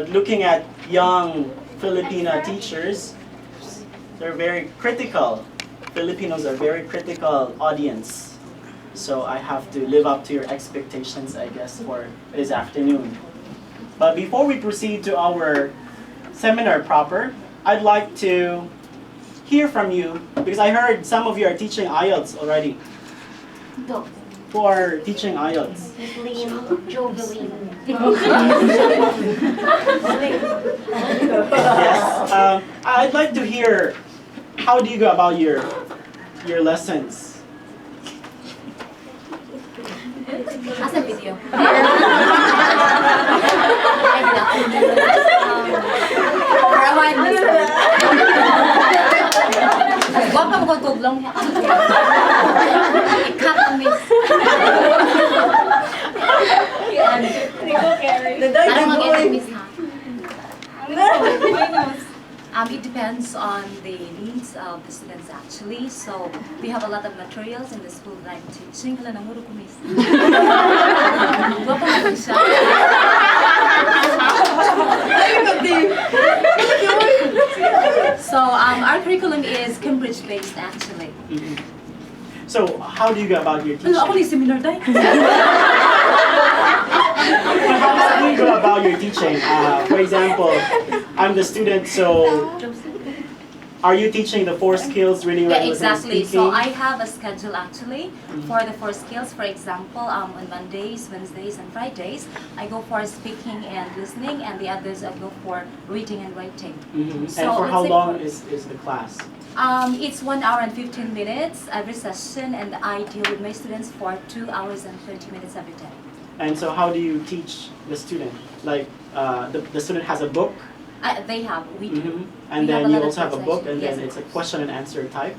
Looking at young Filipino teachers, they're very critical. Filipinos are very critical audience. So I have to live up to your expectations, I guess, for this afternoon. But before we proceed to our seminar proper, I'd like to hear from you, because I heard some of you are teaching IELTS already. Who are teaching IELTS? Yes. I'd like to hear, how do you go about your lessons? As a video. For a while. Wag ka mo tuglong niya. Ikat ang miss. Parang mag-edit miss ha. It depends on the needs of the students actually. So we have a lot of materials in the school that I'm teaching. Hala, namuro ko miss. Wag ka mo siya. So our curriculum is Cambridge-based actually. Mm-hmm. So how do you go about your teaching? Ako ni seminar tayo. How do you go about your teaching? For example, I'm the student, so are you teaching the 4 skills, reading, writing, exactly. speaking? So I have a schedule actually for the 4 skills. For example, on Mondays, Wednesdays, and Fridays, I go for speaking and listening, and the others I go for reading and writing. Mm-hmm. So and for how long is the class? It's 1 hour and 15 minutes every session, and I deal with my students for 2 hours and 30 minutes every day. And so how do you teach the student? Like the student has a book? We do. Mm-hmm. And We then have you lot also of have a book, and yes. then it's a question and answer type?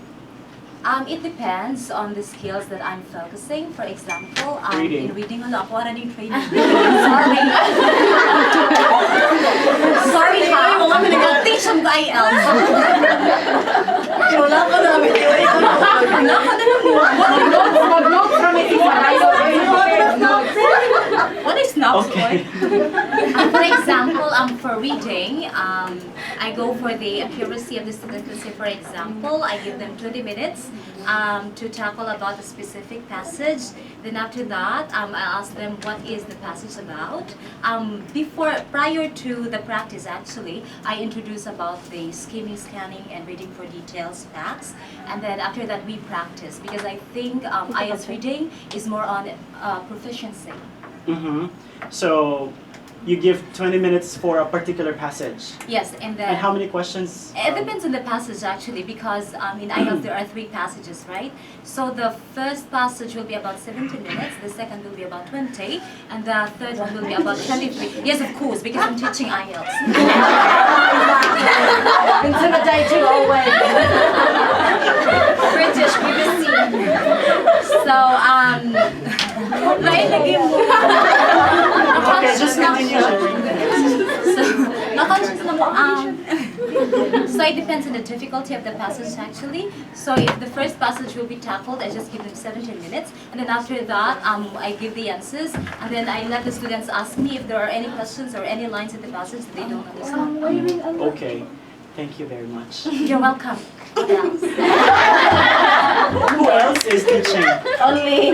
It depends on the skills that I'm focusing. For example, Reading. in reading, ako running training. Sorry. Sorry ha. Mag-teach ang IELTS. Wala ka na. Wala ka na lang. Mag-note from it. What is notes? Okay. For example, for reading, I go for the accuracy of the student. Let's say, for example, I give them 20 minutes to tackle about a specific passage. Then after that, I ask them what is the passage about. Prior to the practice, actually, I introduce about the skimming, scanning, and reading for details, facts. And then after that, we practice, because I think IELTS reading is more on proficiency. Mm-hmm. So you give 20 minutes for a particular passage. Yes, and then... And how many questions? It depends on the passage actually, because in IELTS there are 3 passages, right? So the first passage will be about 17 minutes, the second will be about 20, and the third one will be about 23. Yes, of course, because I'm teaching IELTS. Intimidating always. British BBC. So, nailagay mo. Okay, just continue. So, na-conscious na mo. So it depends on the difficulty of the passage actually. So if the first passage will be tackled, I just give them 17 minutes. And then after that, I give the answers. And then I let the students ask me if there are any questions or any lines in the passage that they don't understand. Okay. Thank you very much. You're welcome. What else? Who else is teaching? Only.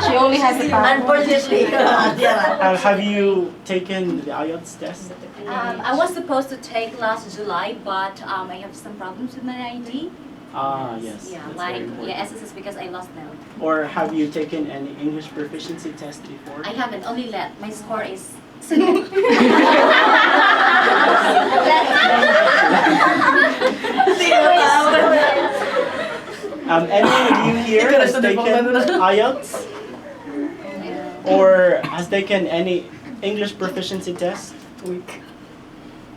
She only has the power. Unfortunately. Have you taken the IELTS test? I was supposed to take last July, but I have some problems with my ID. Ah, yes. Yeah, That's like very important. SSS because I lost them. Or have you taken any English proficiency test before? I haven't, only let. My score is... Any of you here has taken IELTS? Or has taken any English proficiency test?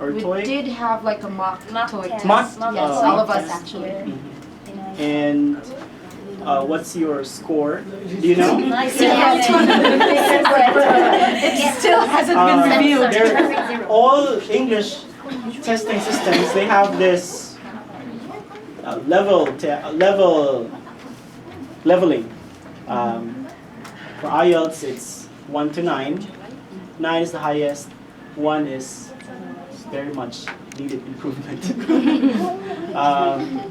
Or We TOEIC? did have like a mock TOEIC test. Mock? Yes, all of us actually. And what's your score? Do you know? It still hasn't been revealed. All English testing systems, they have this leveling. For IELTS, it's 1 to 9. 9 is the highest. 1 is very much needed improvement.